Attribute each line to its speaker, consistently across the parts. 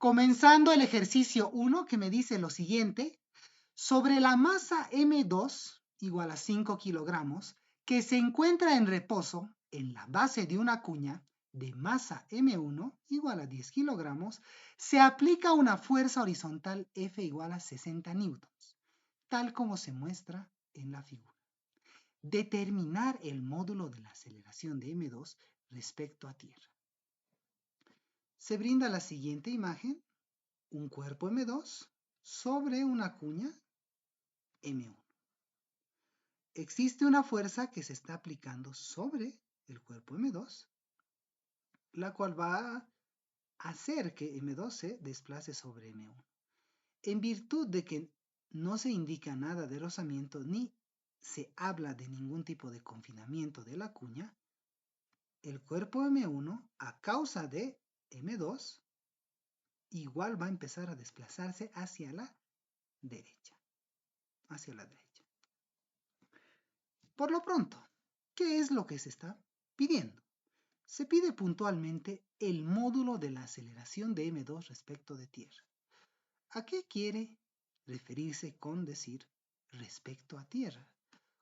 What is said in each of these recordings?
Speaker 1: Comenzando el ejercicio 1 que me dice lo siguiente, sobre la masa M2 igual a 5 kilogramos que se encuentra en reposo en la base de una cuña de masa M1 igual a 10 kilogramos, se aplica una fuerza horizontal F igual a 60 newtons, tal como se muestra en la figura. Determinar el módulo de la aceleración de M2 respecto a tierra. Se brinda la siguiente imagen, un cuerpo M2 sobre una cuña M1. Existe una fuerza que se está aplicando sobre el cuerpo M2, la cual va a hacer que M2 se desplace sobre M1. En virtud de que no se indica nada de rozamiento ni se habla de ningún tipo de confinamiento de la cuña, el cuerpo M1 a causa de M2 igual va a empezar a desplazarse hacia la derecha. Por lo pronto, ¿qué es lo que se está pidiendo? Se pide puntualmente el módulo de la aceleración de M2 respecto de tierra. ¿A qué quiere referirse con decir respecto a tierra?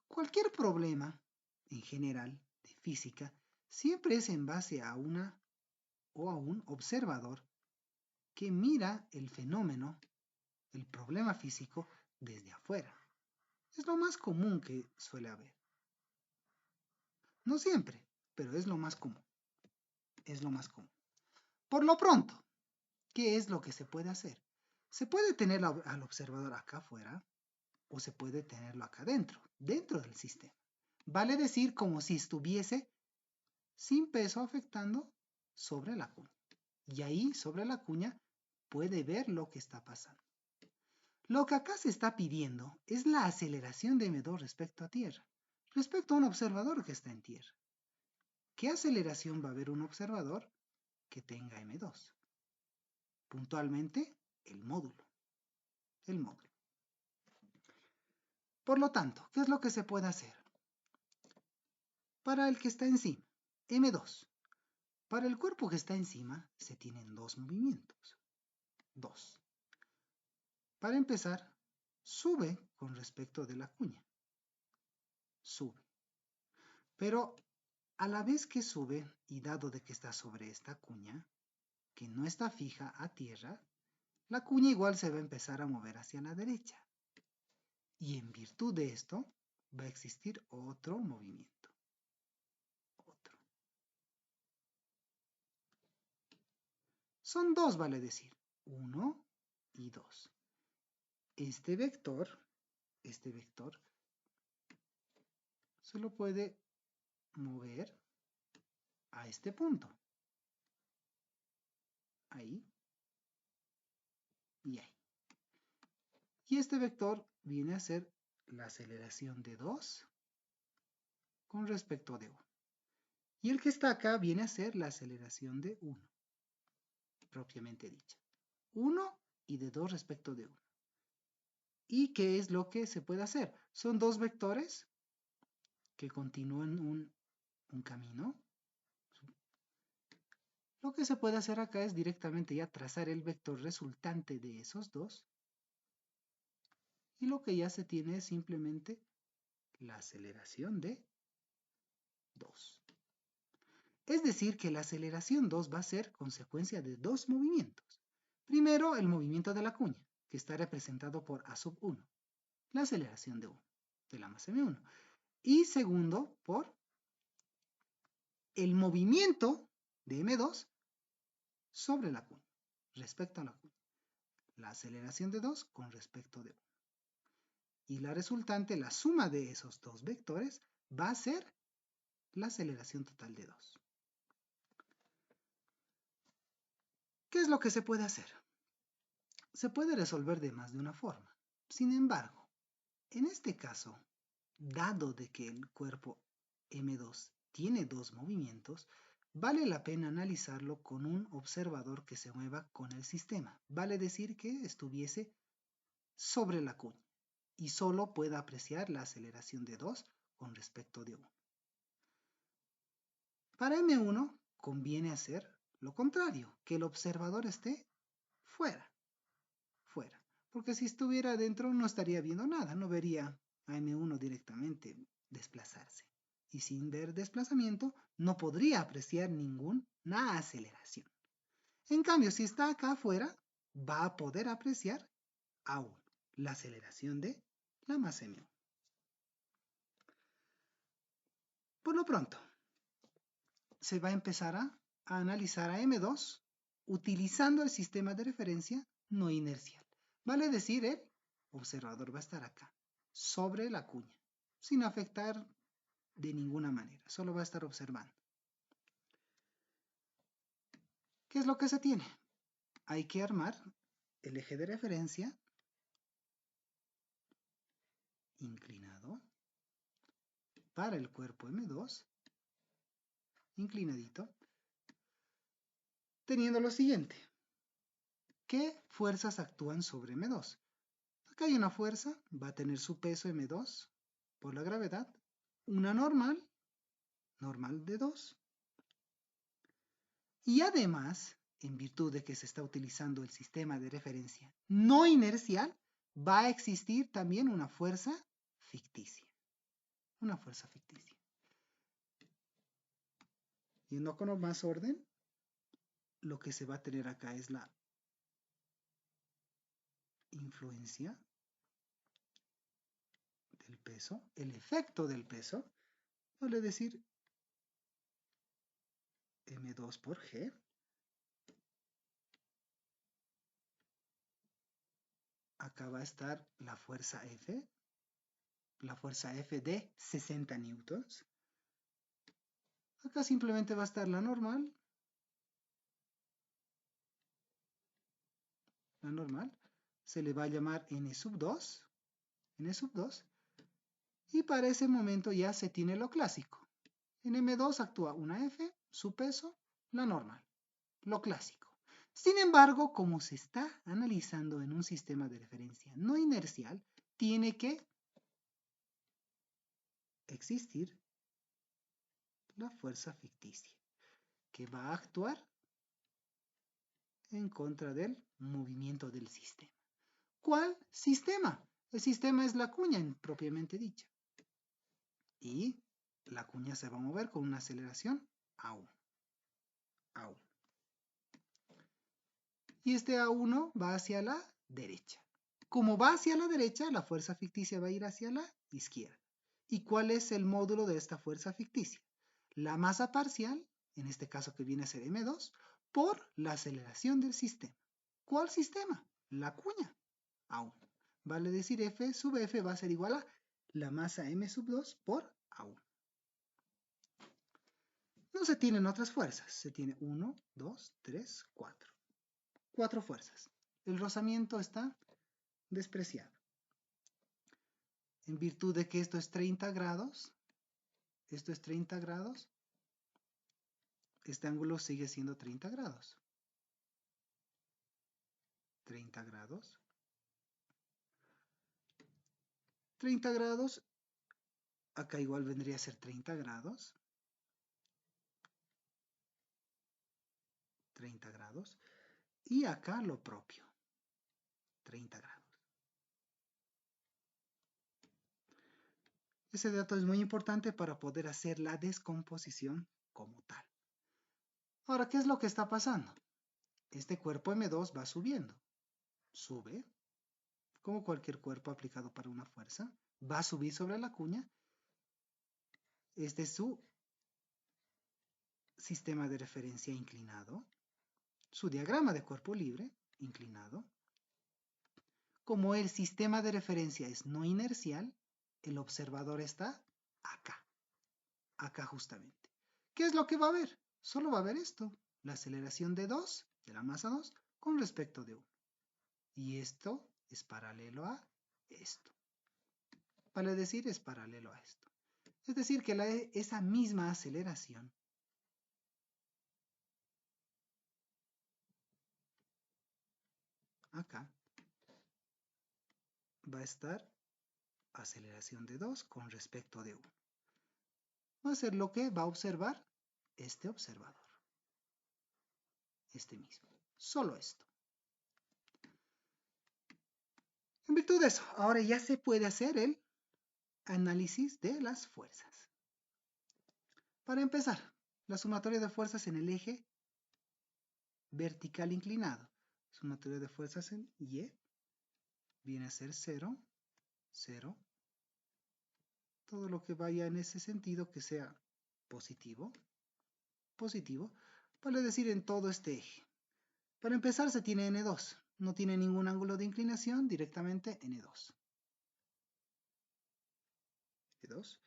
Speaker 1: Cualquier problema, en general, de física, siempre es en base a una o a un observador que mira el fenómeno, el problema físico, desde afuera. Es lo más común que suele haber. No siempre, pero es lo más común. Por lo pronto, ¿qué es lo que se puede hacer? Se puede tener al observador acá afuera o se puede tenerlo acá dentro del sistema. Vale decir como si estuviese sin peso afectando sobre la cuña. Y ahí, sobre la cuña, puede ver lo que está pasando. Lo que acá se está pidiendo es la aceleración de M2 respecto a tierra, respecto a un observador que está en tierra. ¿Qué aceleración va a haber un observador que tenga M2? Puntualmente, el módulo. Por lo tanto, ¿qué es lo que se puede hacer? Para el que está encima, M2. Para el cuerpo que está encima, se tienen dos movimientos. Para empezar, sube con respecto de la cuña. Sube. Pero a la vez que sube, y dado de que está sobre esta cuña, que no está fija a tierra, la cuña igual se va a empezar a mover hacia la derecha. Y en virtud de esto, va a existir otro movimiento. Son dos, vale decir. 1 y 2. Este vector se lo puede mover a este punto. Ahí y ahí. Y este vector viene a ser la aceleración de 2 con respecto de 1. Y el que está acá viene a ser la aceleración de 1, propiamente dicha. 1 y de 2 respecto de 1. ¿Y qué es lo que se puede hacer? Son dos vectores que continúan un camino. Lo que se puede hacer acá es directamente ya trazar el vector resultante de esos dos. Y lo que ya se tiene es simplemente la aceleración de 2. Es decir, que la aceleración 2 va a ser consecuencia de dos movimientos. Primero, el movimiento de la cuña, que está representado por A sub 1, la aceleración de 1, de la masa M1. Y segundo, por el movimiento de M2 sobre la cuña, respecto a la cuña. La aceleración de 2 con respecto de 1. Y la resultante, la suma de esos dos vectores, va a ser la aceleración total de 2. ¿Qué es lo que se puede hacer? Se puede resolver de más de una forma. Sin embargo, en este caso, dado de que el cuerpo M2 tiene dos movimientos, vale la pena analizarlo con un observador que se mueva con el sistema. Vale decir que estuviese sobre la cuña y solo pueda apreciar la aceleración de 2 con respecto de 1. Para M1 conviene hacer lo contrario, que el observador esté fuera, fuera. Porque si estuviera adentro no estaría viendo nada, no vería a M1 directamente desplazarse. Y sin ver desplazamiento no podría apreciar ninguna aceleración. En cambio, si está acá afuera, va a poder apreciar aún la aceleración de la masa M1. Por lo pronto, se va a empezar a analizar a M2 utilizando el sistema de referencia no inercial. Vale decir, el observador va a estar acá, sobre la cuña, sin afectar de ninguna manera, solo va a estar observando. ¿Qué es lo que se tiene? Hay que armar el eje de referencia inclinado para el cuerpo M2, inclinadito, teniendo lo siguiente. ¿Qué fuerzas actúan sobre M2? Acá hay una fuerza, va a tener su peso M2 por la gravedad, una normal de 2, y además, en virtud de que se está utilizando el sistema de referencia no inercial, va a existir también una fuerza ficticia. Una fuerza ficticia. Yendo con más orden, lo que se va a tener acá es la influencia del peso, el efecto del peso, vale decir M2 por G, acá va a estar la fuerza F de 60 newtons. Acá simplemente va a estar la normal, se le va a llamar N sub 2, y para ese momento ya se tiene lo clásico. En M2 actúa una F, su peso, la normal, lo clásico. Sin embargo, como se está analizando en un sistema de referencia no inercial, tiene que existir la fuerza ficticia, que va a actuar en contra del movimiento del sistema. ¿Cuál sistema? El sistema es la cuña propiamente dicha. Y la cuña se va a mover con una aceleración A1. Y este A1 va hacia la derecha. Como va hacia la derecha, la fuerza ficticia va a ir hacia la izquierda. ¿Y cuál es el módulo de esta fuerza ficticia? La masa parcial, en este caso que viene a ser M2, por la aceleración del sistema. ¿Cuál sistema? La cuña, A1. Vale decir F sub F va a ser igual a la masa M sub 2 por A1. No se tienen otras fuerzas, se tiene 1, 2, 3, 4. 4 fuerzas. El rozamiento está despreciado. En virtud de que esto es 30 grados, este ángulo sigue siendo 30 grados. 30 grados. 30 grados, acá igual vendría a ser 30 grados. 30 grados. Y acá lo propio, 30 grados. Ese dato es muy importante para poder hacer la descomposición como tal. Ahora, ¿qué es lo que está pasando? Este cuerpo M2 va subiendo. Sube, como cualquier cuerpo aplicado para una fuerza. Va a subir sobre la cuña. Este es su sistema de referencia inclinado. Su diagrama de cuerpo libre, inclinado. Como el sistema de referencia es no inercial, el observador está acá justamente. ¿Qué es lo que va a ver? Solo va a ver esto, la aceleración de la masa 2, con respecto de 1. Y esto es paralelo a esto. Vale decir, es paralelo a esto. Es decir, que esa misma aceleración acá va a estar aceleración de 2 con respecto de 1. Va a ser lo que va a observar este observador. Este mismo. Solo esto. En virtud de eso, ahora ya se puede hacer el análisis de las fuerzas. Para empezar, la sumatoria de fuerzas en el eje vertical inclinado. Sumatoria de fuerzas en Y viene a ser 0, 0. Todo lo que vaya en ese sentido que sea positivo, positivo, vale decir en todo este eje. Para empezar se tiene N2, no tiene ningún ángulo de inclinación, directamente N2. N2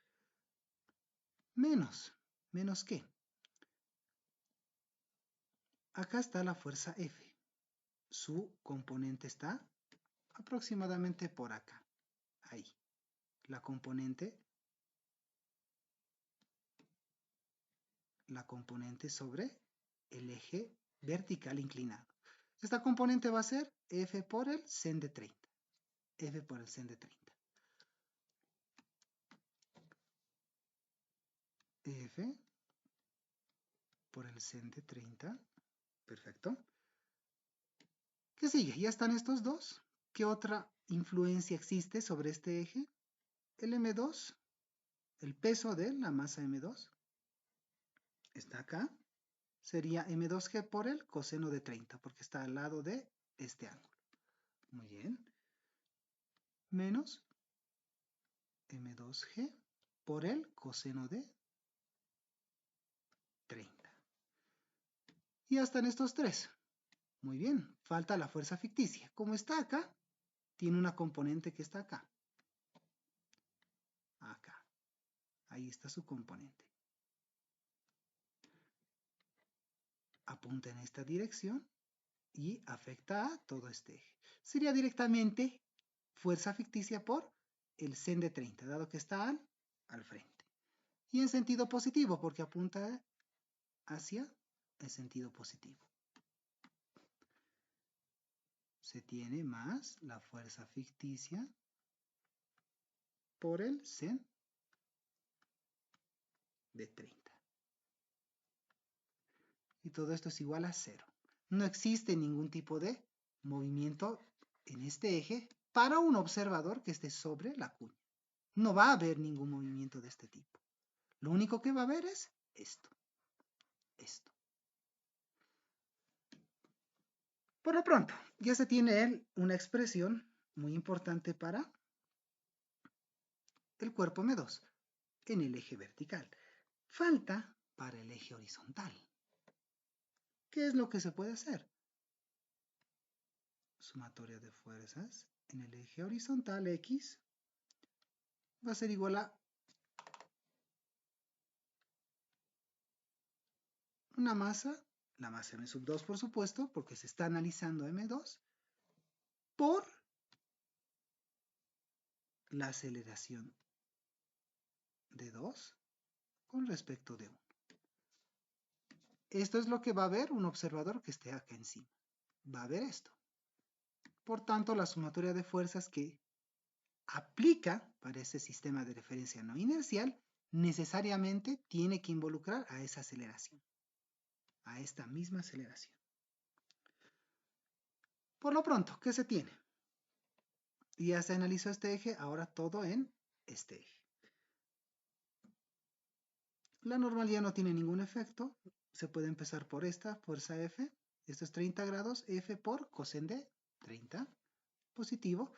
Speaker 1: menos ¿qué? Acá está la fuerza F. Su componente está aproximadamente por acá, ahí. La componente sobre el eje vertical inclinado. Esta componente va a ser F por el sen de 30. F por el sen de 30. F por el sen de 30. Perfecto. ¿Qué sigue? ¿Ya están estos dos? ¿Qué otra influencia existe sobre este eje? El M2, el peso de la masa M2, está acá. Sería M2G por el coseno de 30, porque está al lado de este ángulo. Muy bien. Menos M2G por el coseno de 30. Y ya están estos tres. Muy bien, falta la fuerza ficticia. Como está acá, tiene una componente que está acá. Acá. Ahí está su componente. Apunta en esta dirección y afecta a todo este eje. Sería directamente fuerza ficticia por el sen de 30, dado que está al frente. Y en sentido positivo, porque apunta hacia el sentido positivo. Se tiene más la fuerza ficticia por el sen de 30. Y todo esto es igual a 0. No existe ningún tipo de movimiento en este eje para un observador que esté sobre la cuña. No va a haber ningún movimiento de este tipo. Lo único que va a haber es esto. Esto. Por lo pronto, ya se tiene una expresión muy importante para el cuerpo M2 en el eje vertical. Falta para el eje horizontal. ¿Qué es lo que se puede hacer? Sumatoria de fuerzas en el eje horizontal X va a ser igual a una masa, la masa M sub 2 por supuesto, porque se está analizando M2, por la aceleración de 2 con respecto de 1. Esto es lo que va a ver un observador que esté acá encima. Va a ver esto. Por tanto, la sumatoria de fuerzas que aplica para ese sistema de referencia no inercial necesariamente tiene que involucrar a esa aceleración, a esta misma aceleración. Por lo pronto, ¿qué se tiene? Ya se analizó este eje, ahora todo en este eje. La normalidad no tiene ningún efecto, se puede empezar por esta fuerza F, esto es 30 grados, F por coseno de 30, positivo.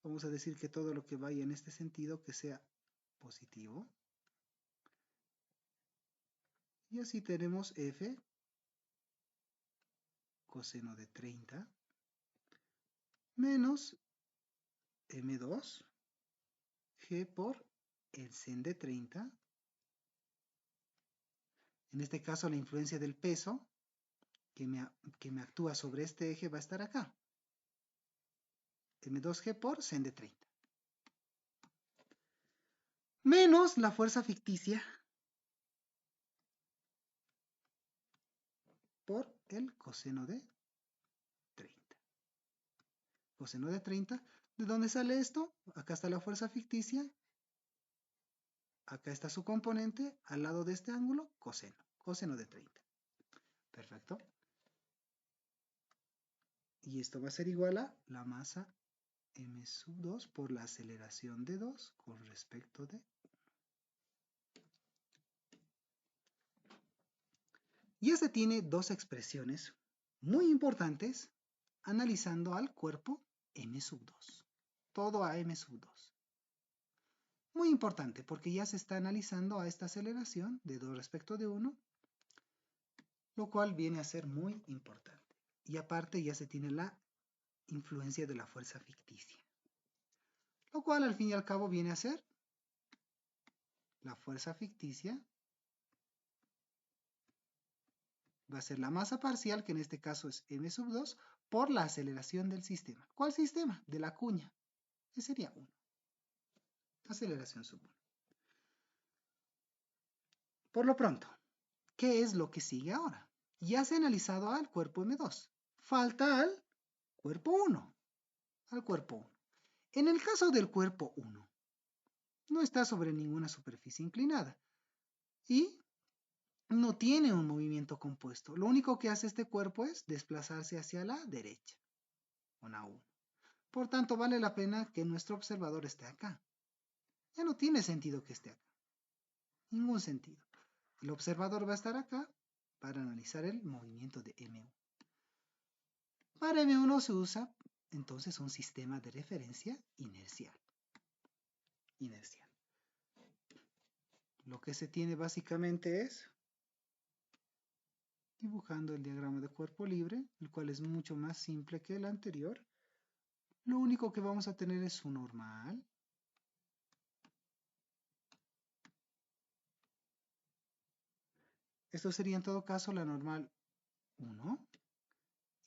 Speaker 1: Vamos a decir que todo lo que vaya en este sentido que sea positivo. Y así tenemos F coseno de 30 menos M2 G por el sen de 30. En este caso la influencia del peso que me actúa sobre este eje va a estar acá. M2G por sen de 30. Menos la fuerza ficticia por el coseno de 30. Coseno de 30. ¿De dónde sale esto? Acá está la fuerza ficticia. Acá está su componente. Al lado de este ángulo, coseno. Coseno de 30. Perfecto. Y esto va a ser igual a la masa m sub 2 por la aceleración de 2 con respecto de 1. Ya se tiene dos expresiones muy importantes analizando al cuerpo m sub 2. Todo a m sub 2. Muy importante porque ya se está analizando a esta aceleración de 2 respecto de 1, lo cual viene a ser muy importante. Y aparte ya se tiene la influencia de la fuerza ficticia, lo cual al fin y al cabo viene a ser la fuerza ficticia va a ser la masa parcial, que en este caso es m sub 2, por la aceleración del sistema. ¿Cuál sistema? De la cuña. Ese sería 1. Aceleración sub 1. Por lo pronto, ¿qué es lo que sigue ahora? Ya se ha analizado al cuerpo m2. Falta al cuerpo 1. Al cuerpo 1. En el caso del cuerpo 1, no está sobre ninguna superficie inclinada y no tiene un movimiento compuesto. Lo único que hace este cuerpo es desplazarse hacia la derecha, con A1. Por tanto, vale la pena que nuestro observador esté acá. Ya no tiene sentido que esté acá. Ningún sentido. El observador va a estar acá para analizar el movimiento de M1. Para M1 se usa entonces un sistema de referencia inercial. Lo que se tiene básicamente es dibujando el diagrama de cuerpo libre, el cual es mucho más simple que el anterior. Lo único que vamos a tener es su normal. Esto sería en todo caso la normal 1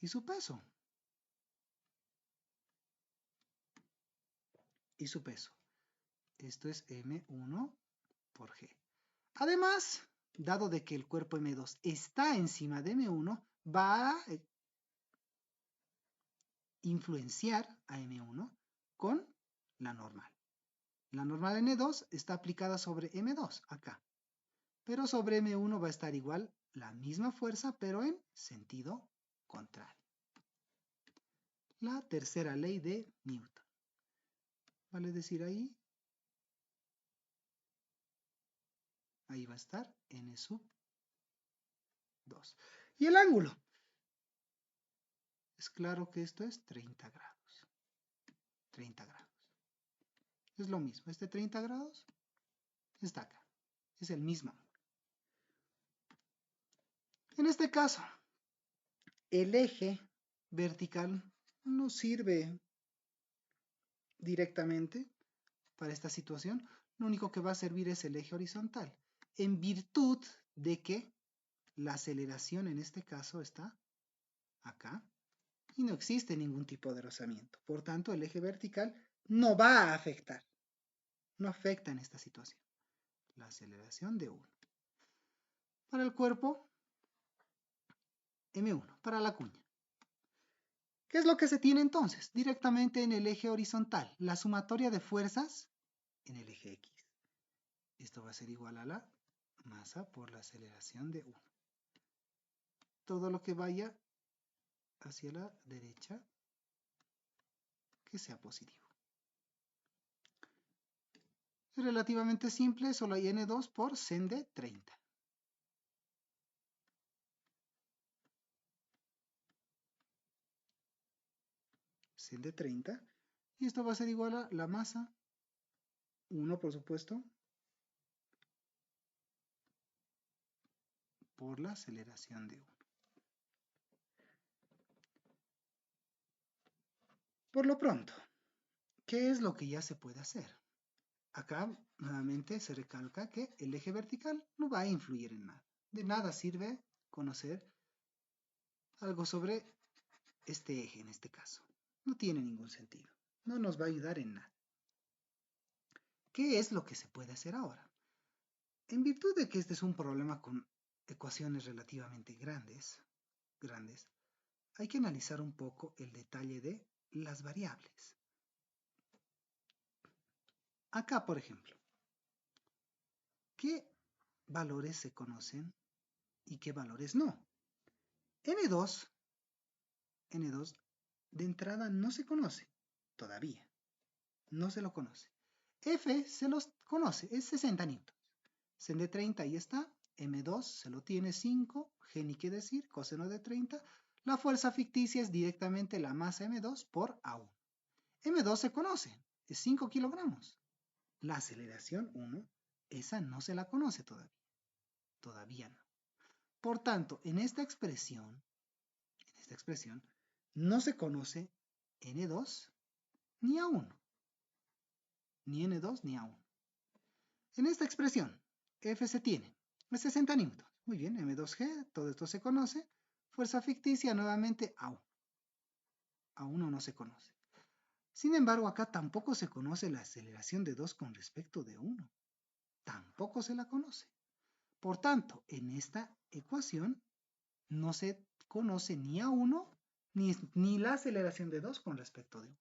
Speaker 1: y su peso. Esto es M1 por G. Además, dado de que el cuerpo M2 está encima de M1, va a influenciar a M1 con la normal. La normal N2 está aplicada sobre M2, acá. Pero sobre M1 va a estar igual la misma fuerza, pero en sentido contrario. La tercera ley de Newton. Vale decir ahí va a estar N sub 2. Y el ángulo. Es claro que esto es 30 grados. 30 grados. Es lo mismo. Este 30 grados está acá. Es el mismo. En este caso, el eje vertical no sirve directamente para esta situación. Lo único que va a servir es el eje horizontal. En virtud de que la aceleración en este caso está acá y no existe ningún tipo de rozamiento. Por tanto, el eje vertical no va a afectar. No afecta en esta situación. La aceleración de 1. Para el cuerpo, M1. Para la cuña. ¿Qué es lo que se tiene entonces? Directamente en el eje horizontal. La sumatoria de fuerzas en el eje X. Esto va a ser igual a la masa por la aceleración de 1. Todo lo que vaya hacia la derecha que sea positivo. Es relativamente simple, solo hay N2 por sen de 30. Sen de 30. Y esto va a ser igual a la masa, 1 por supuesto, por la aceleración de 1. Por lo pronto, ¿qué es lo que ya se puede hacer? Acá nuevamente se recalca que el eje vertical no va a influir en nada. De nada sirve conocer algo sobre este eje en este caso. No tiene ningún sentido. No nos va a ayudar en nada. ¿Qué es lo que se puede hacer ahora? En virtud de que este es un problema con ecuaciones relativamente grandes, hay que analizar un poco el detalle de las variables. Acá, por ejemplo, ¿qué valores se conocen y qué valores no? N2 de entrada no se conoce. todavía. No se lo conoce. F se los conoce, es 60 newtons. Sen de 30 ahí está. M2 se lo tiene 5, G ni qué decir, coseno de 30. La fuerza ficticia es directamente la masa M2 por A1. M2 se conoce, es 5 kilogramos. La aceleración 1, esa no se la conoce todavía. Todavía no. Por tanto, en esta expresión, no se conoce N2 ni A1. Ni N2 ni A1. En esta expresión, F se tiene 60 newtons. Muy bien, M2G, todo esto se conoce. Fuerza ficticia, nuevamente A1. A1 no se conoce. Sin embargo, acá tampoco se conoce la aceleración de 2 con respecto de 1. Tampoco se la conoce. Por tanto, en esta ecuación no se conoce ni A1 ni la aceleración de 2 con respecto de 1.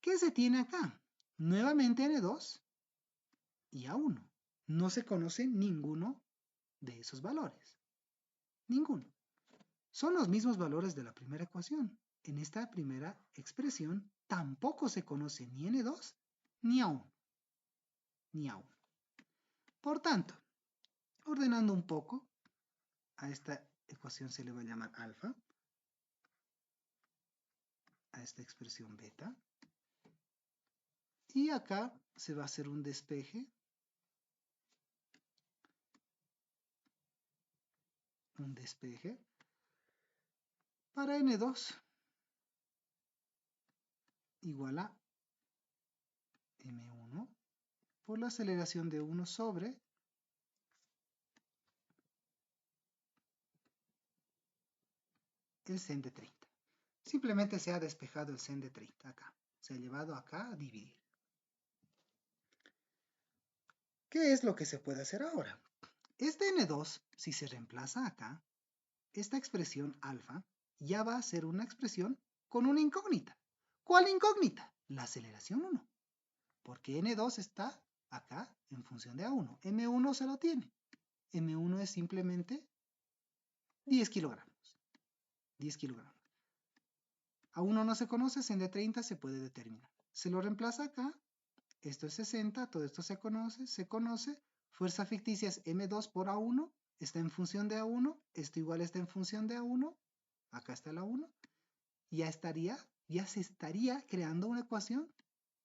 Speaker 1: ¿Qué se tiene acá? Nuevamente N2 y A1. No se conoce ninguno de esos valores. Ninguno. Son los mismos valores de la primera ecuación. En esta primera expresión tampoco se conoce ni N2 ni A1. Ni A1. Por tanto, ordenando un poco, a esta ecuación se le va a llamar alfa, a esta expresión beta, y acá se va a hacer un despeje, para N2 igual a M1 por la aceleración de 1 sobre el sen de 30. Simplemente se ha despejado el sen de 30 acá. Se ha llevado acá a dividir. ¿Qué es lo que se puede hacer ahora? Este N2, si se reemplaza acá, esta expresión alfa ya va a ser una expresión con una incógnita. ¿Cuál incógnita? La aceleración 1. Porque N2 está acá en función de A1. M1 se lo tiene. M1 es simplemente 10 kilogramos. 10 kilogramos. A1 no se conoce, sen de 30 se puede determinar. Se lo reemplaza acá. Esto es 60, todo esto se conoce. Fuerza ficticia es M2 por A1, está en función de A1, esto igual está en función de A1, acá está la 1, ya se estaría creando una ecuación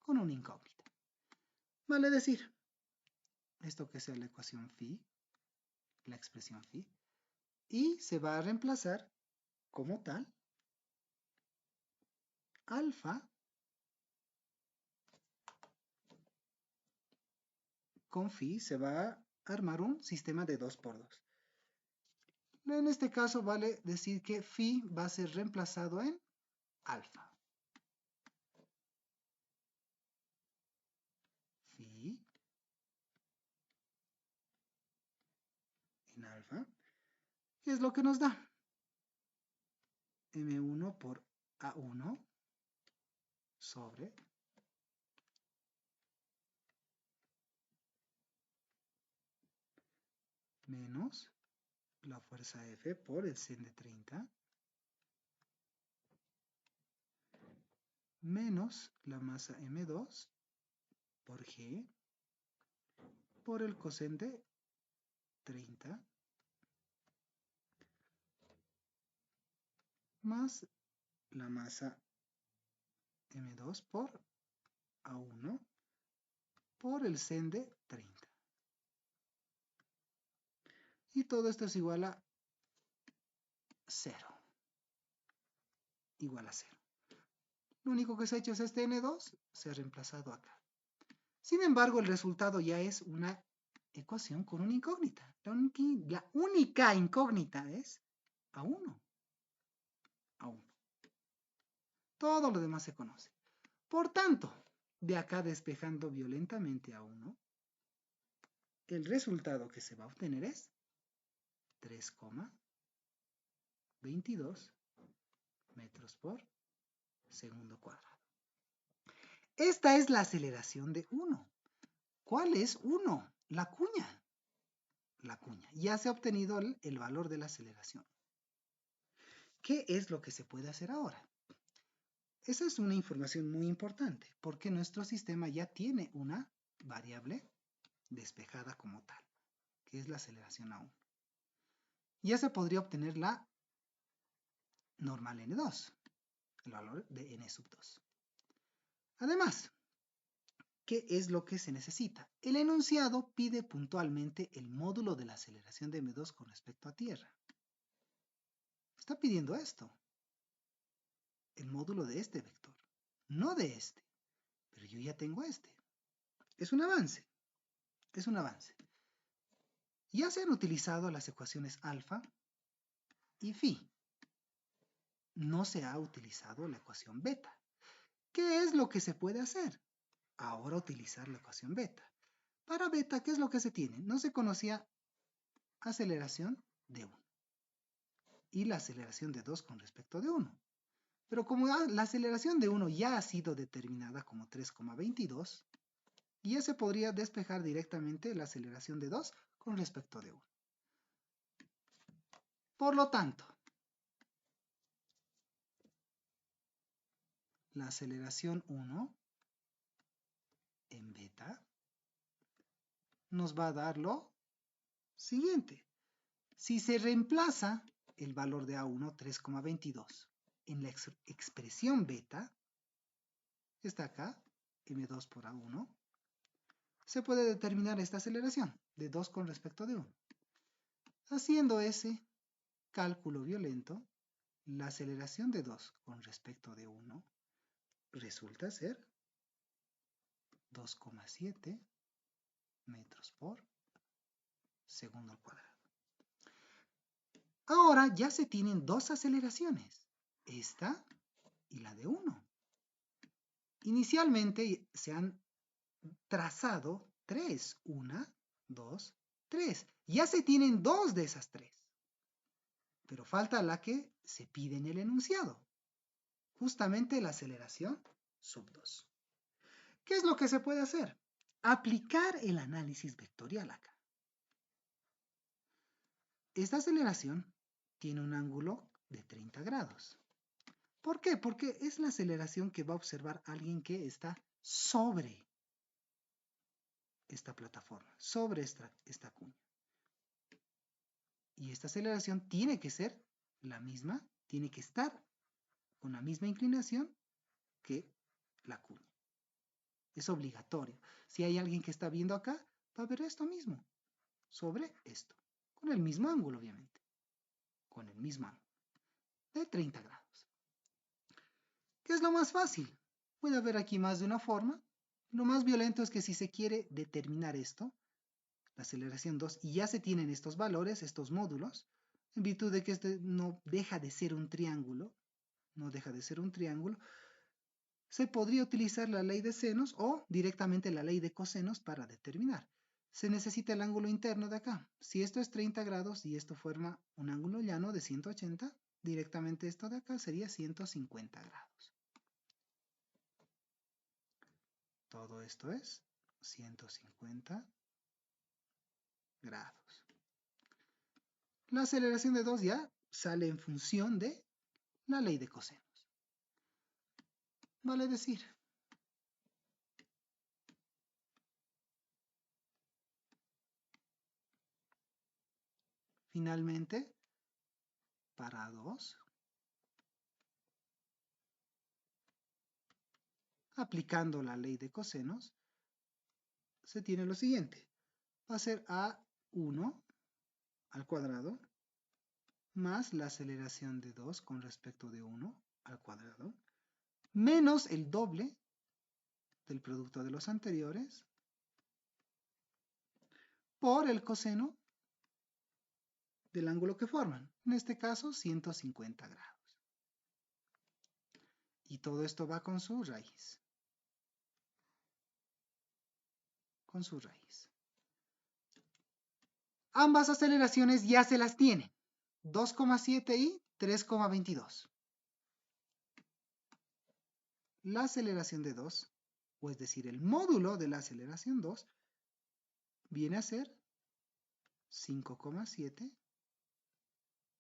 Speaker 1: con una incógnita. Vale decir, esto que sea la ecuación phi, la expresión phi, y se va a reemplazar como tal alfa con phi, se va a armar un sistema de 2 por 2. En este caso vale decir que phi va a ser reemplazado en alfa. Phi en alfa. ¿Qué es lo que nos da? M1 por A1 sobre menos la fuerza F por el sen de 30 menos la masa M2 por G por el coseno de 30 más la masa M2 por A1 por el sen de 30. Y todo esto es igual a 0. Igual a 0. Lo único que se ha hecho es este N2, se ha reemplazado acá. Sin embargo, el resultado ya es una ecuación con una incógnita. La única incógnita es A1. A1. Todo lo demás se conoce. Por tanto, de acá despejando violentamente A1, el resultado que se va a obtener es 3,22 metros por segundo cuadrado. Esta es la aceleración de 1. ¿Cuál es 1? La cuña. La cuña. Ya se ha obtenido el valor de la aceleración. ¿Qué es lo que se puede hacer ahora? esa es una información muy importante, porque nuestro sistema ya tiene una variable despejada como tal, que es la aceleración A1. Ya se podría obtener la normal N2, el valor de N sub 2. Además, ¿qué es lo que se necesita? El enunciado pide puntualmente el módulo de la aceleración de M2 con respecto a tierra. Está pidiendo esto, el módulo de este vector, no de este, pero yo ya tengo este. Es un avance, es un avance. Ya se han utilizado las ecuaciones alfa y phi. No se ha utilizado la ecuación beta. ¿Qué es lo que se puede hacer? Ahora utilizar la ecuación beta. Para beta, ¿qué es lo que se tiene? No se conocía aceleración de 1 y la aceleración de 2 con respecto de 1. Pero como la aceleración de 1 ya ha sido determinada como 3,22, ya se podría despejar directamente la aceleración de 2 con respecto de 1. Por lo tanto, la aceleración 1 en beta nos va a dar lo siguiente. Si se reemplaza el valor de A1, 3,22, en la expresión beta, está acá, M2 por A1, se puede determinar esta aceleración de 2 con respecto de 1. Haciendo ese cálculo violento, la aceleración de 2 con respecto de 1 resulta ser 2,7 metros por segundo al cuadrado. Ahora ya se tienen dos aceleraciones, esta y la de 1. Inicialmente se han trazado 3, 1, 2, 3. Ya se tienen dos de esas 3. Pero falta la que se pide en el enunciado, justamente la aceleración sub 2. ¿Qué es lo que se puede hacer? Aplicar el análisis vectorial acá. Esta aceleración tiene un ángulo de 30 grados. ¿Por qué? Porque es la aceleración que va a observar alguien que está sobre esta plataforma, sobre esta cuña. Y esta aceleración tiene que ser la misma, tiene que estar con la misma inclinación que la cuña. Es obligatorio. Si hay alguien que está viendo acá, va a ver esto mismo, sobre esto, con el mismo ángulo, obviamente, con el mismo ángulo, de 30 grados. ¿Qué es lo más fácil? Puede haber aquí más de una forma. Lo más violento es que si se quiere determinar esto, la aceleración 2, y ya se tienen estos valores, estos módulos, en virtud de que este no deja de ser un triángulo, se podría utilizar la ley de senos o directamente la ley de cosenos para determinar. Se necesita el ángulo interno de acá. Si esto es 30 grados y esto forma un ángulo llano de 180, directamente esto de acá sería 150 grados. Todo esto es 150 grados. La aceleración de 2 ya sale en función de la ley de cosenos. Vale decir, finalmente, para 2, aplicando la ley de cosenos, se tiene lo siguiente. Va a ser A1 al cuadrado más la aceleración de 2 con respecto de 1 al cuadrado, menos el doble del producto de los anteriores, por el coseno del ángulo que forman, en este caso 150 grados. Y todo esto va con su raíz. Con su raíz. Ambas aceleraciones ya se las tienen, 2,7 y 3,22. La aceleración de 2, o es decir, el módulo de la aceleración 2, viene a ser 5,7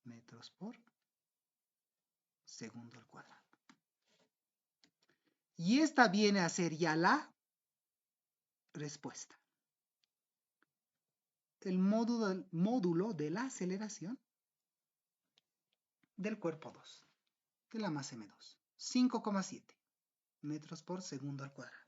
Speaker 1: metros por segundo al cuadrado. Y esta viene a ser ya la respuesta. El módulo de la aceleración del cuerpo 2, de la masa M2. 5,7 metros por segundo al cuadrado.